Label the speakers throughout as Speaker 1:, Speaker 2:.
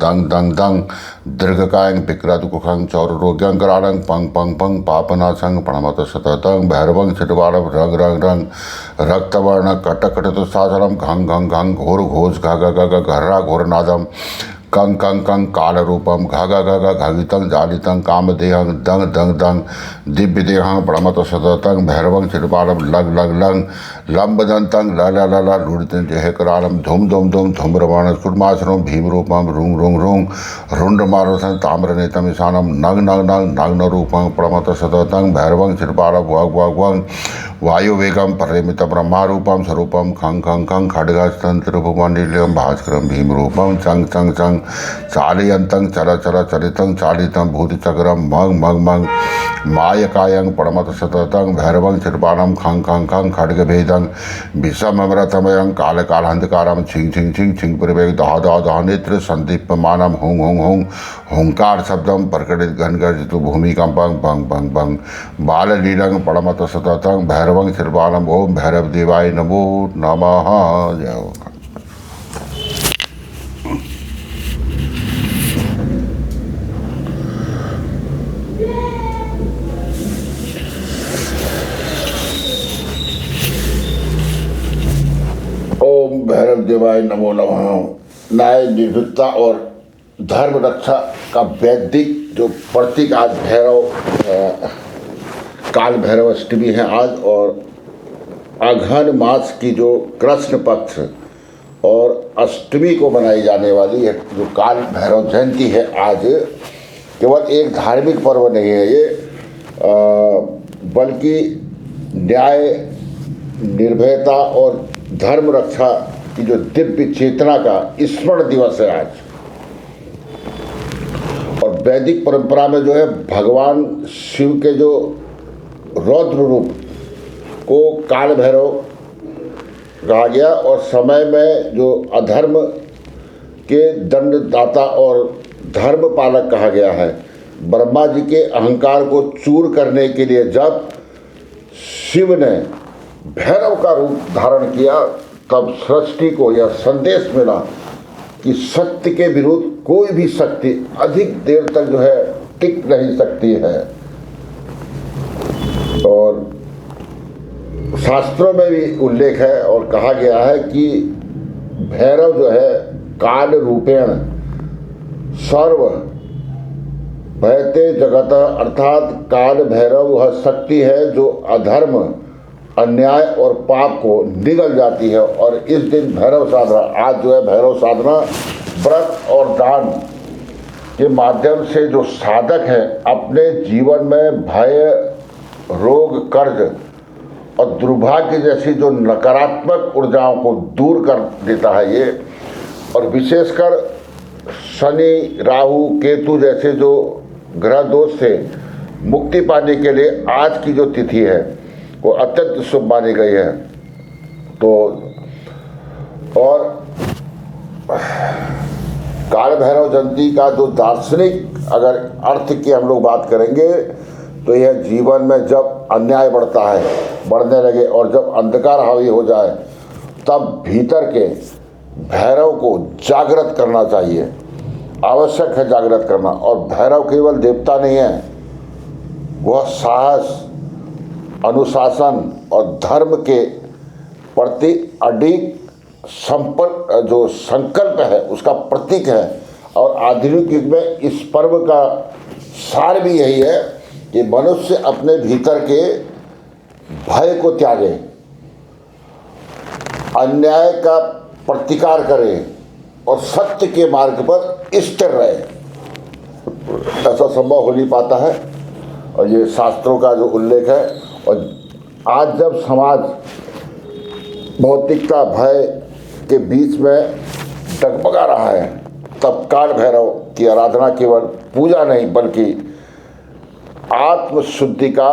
Speaker 1: दंग दंग दंग दीर्घकायं विक्रतुकुखं चौररोग्यं कराणं पंग पंग पंग पापनाशं प्रणमत सततं भैरवं छिटवाणं रंग रंग रंग रक्तवर्ण कटकटतुसासनं घं घं घं घोर घोष घ घ घ घर्रा घोरनादम कंग कंग कंग कालरूपम घ घ घ घ घगितं जालितं कामदेहं दंग दंग दंग दिव्यदेहं प्रणमत सततं भैरवं छिटवाणं लग लग लंग लंबदंतं ल ल ल ल लुड़ितं जयकरालं धूम धूम धूम धूम्रवाण सुर्मासनं भीमरूपं रुंग रुंग रुंग रुंडमारुतं ताम्रनेतं ईशानं नग नग नग नग्नरूपं प्रणमत सततं भैरवं छिटवाणं वग वग वग वायुवेगं परिमित ब्रह्मारूपं स्वरूपं खं खं खं खड्गस्तंत्रभुवनिलयं भास्करं भीमरूपं चंग चंग चंग चालयन्तं चल चल चलितं चालितं भूतचक्रं मग मग मग मायकायं प्रणमत सततं भैरवं छिटवाणं खं खं खं खड्गभेदं विषममृतमयं कालकालान्धकारं छिंग छिंग छिंग छिंग परिवेग दह दह दह नेत्र संदीप्यमानं हुं हुं हुं हुंकार शब्दं प्रकटित घनगर्जितो भूमिकंपं बंग बंग बंग बाललीलं प्रणमत सततं भैरवं छिटवाणं ओम भैरव देवाय नमो नमः। जय हो। ओम भैरव देवाय नमो नमः। न्याय निर्भीकता और धर्म रक्षा का वैदिक जो प्रतीक आज काल भैरव अष्टमी है आज, और अघन मास की जो कृष्ण पक्ष और अष्टमी को मनाई जाने वाली है जो काल भैरव जयंती है आज, केवल एक धार्मिक पर्व नहीं है ये, बल्कि न्याय निर्भयता और धर्म रक्षा की जो दिव्य चेतना का स्मरण दिवस है आज। और वैदिक परंपरा में जो है भगवान शिव के जो रौद्र रूप को काल भैरव कहा गया, और समय में जो अधर्म के दंडदाता और धर्म पालक कहा गया है। ब्रह्मा जी के अहंकार को चूर करने के लिए जब शिव ने भैरव का रूप धारण किया, तब सृष्टि को यह संदेश मिला कि सत्य के विरुद्ध कोई भी शक्ति अधिक देर तक जो है टिक नहीं सकती है। और शास्त्रों में भी उल्लेख है और कहा गया है कि भैरव जो है काल रूपेण सर्व भयते जगत, अर्थात काल भैरव वह शक्ति है जो अधर्म अन्याय और पाप को निगल जाती है। और इस दिन भैरव साधना, आज जो है भैरव साधना व्रत और दान के माध्यम से जो साधक है अपने जीवन में भय, रोग, कर्ज और दुर्भाग्य जैसी जो नकारात्मक ऊर्जाओं को दूर कर देता है ये। और विशेषकर शनि, राहु, केतु जैसे जो ग्रह दोष से मुक्ति पाने के लिए आज की जो तिथि है वो अत्यंत शुभ मानी गई है। तो और काल भैरव जयंती का जो दार्शनिक अगर अर्थ की हम लोग बात करेंगे तो यह जीवन में जब अन्याय बढ़ता है, बढ़ने लगे और जब अंधकार हावी हो जाए, तब भीतर के भैरव को जागृत करना चाहिए। आवश्यक है जागृत करना। और भैरव केवल देवता नहीं है, वह साहस, अनुशासन और धर्म के प्रति अडिग जो संकल्प है उसका प्रतीक है। और आधुनिक युग में इस पर्व का सार भी यही है कि मनुष्य अपने भीतर के भय को त्यागे, अन्याय का प्रतिकार करे और सत्य के मार्ग पर स्थिर रहे। ऐसा संभव हो नहीं पाता है, और ये शास्त्रों का जो उल्लेख है। और आज जब समाज भौतिकता, भय के बीच में डगमगा रहा है, तब काल भैरव की आराधना केवल पूजा नहीं बल्कि आत्मशुद्धि का,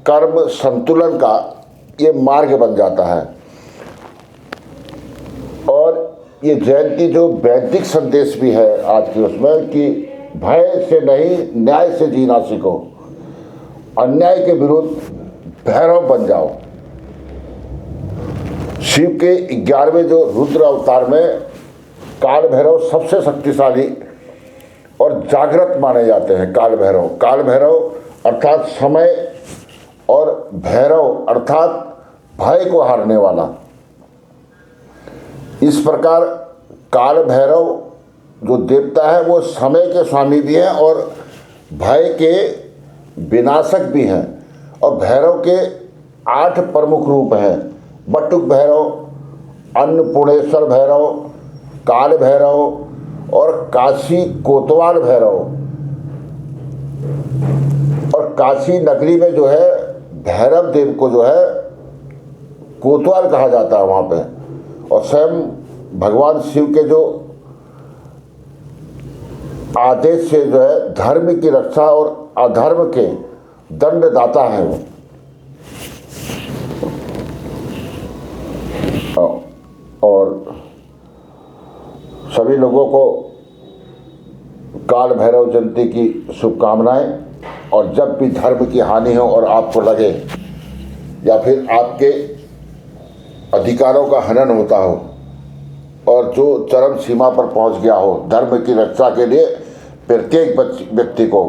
Speaker 1: कर्म संतुलन का ये मार्ग बन जाता है। और ये जयंती जो वैदिक संदेश भी है आज की उसमें कि भय से नहीं न्याय से जीना सीखो, अन्याय के विरुद्ध भैरव बन जाओ। शिव के 11वें जो रुद्र अवतार में काल भैरव सबसे शक्तिशाली और जागृत माने जाते हैं काल भैरव। काल भैरव अर्थात समय और भैरव अर्थात भय को हारने वाला। इस प्रकार काल भैरव जो देवता है वो समय के स्वामी भी हैं और भय के विनाशक भी हैं। और भैरव के 8 प्रमुख रूप हैं: बटुक भैरव, अन्नपूर्णेश्वर भैरव, काल भैरव और काशी कोतवाल भैरव। और काशी नगरी में जो है भैरव देव को जो है कोतवाल कहा जाता है वहाँ पे। और स्वयं भगवान शिव के जो आदेश से जो है धर्म की रक्षा और अधर्म के दंडदाता है वो। और सभी लोगों को काल भैरव जयंती की शुभकामनाएं। और जब भी धर्म की हानि हो और आपको लगे या फिर आपके अधिकारों का हनन होता हो और जो चरम सीमा पर पहुंच गया हो, धर्म की रक्षा के लिए प्रत्येक व्यक्ति को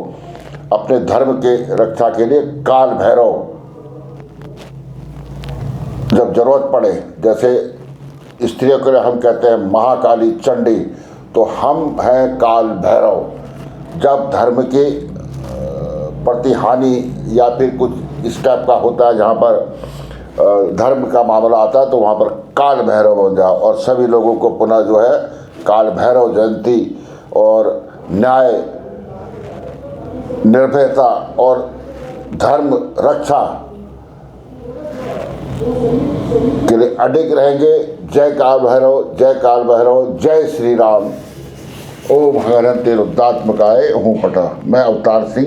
Speaker 1: अपने धर्म के रक्षा के लिए काल भैरव जब जरूरत पड़े, जैसे स्त्रियों के लिए हम कहते हैं महाकाली चंडी, तो हम हैं काल भैरव। जब धर्म के प्रति हानि या फिर कुछ इस टाइप का होता है जहाँ पर धर्म का मामला आता है, तो वहाँ पर काल भैरव बन जाओ। और सभी लोगों को पुनः जो है काल भैरव जयंती और न्याय, निर्भयता और धर्म रक्षा के लिए अडिग रहेंगे। जय काल भैरव, जय काल भैरव, जय श्री राम। ओम हरहन्ते रुद्रात्मकाय हूँ पटा। मैं अवतार सिंह।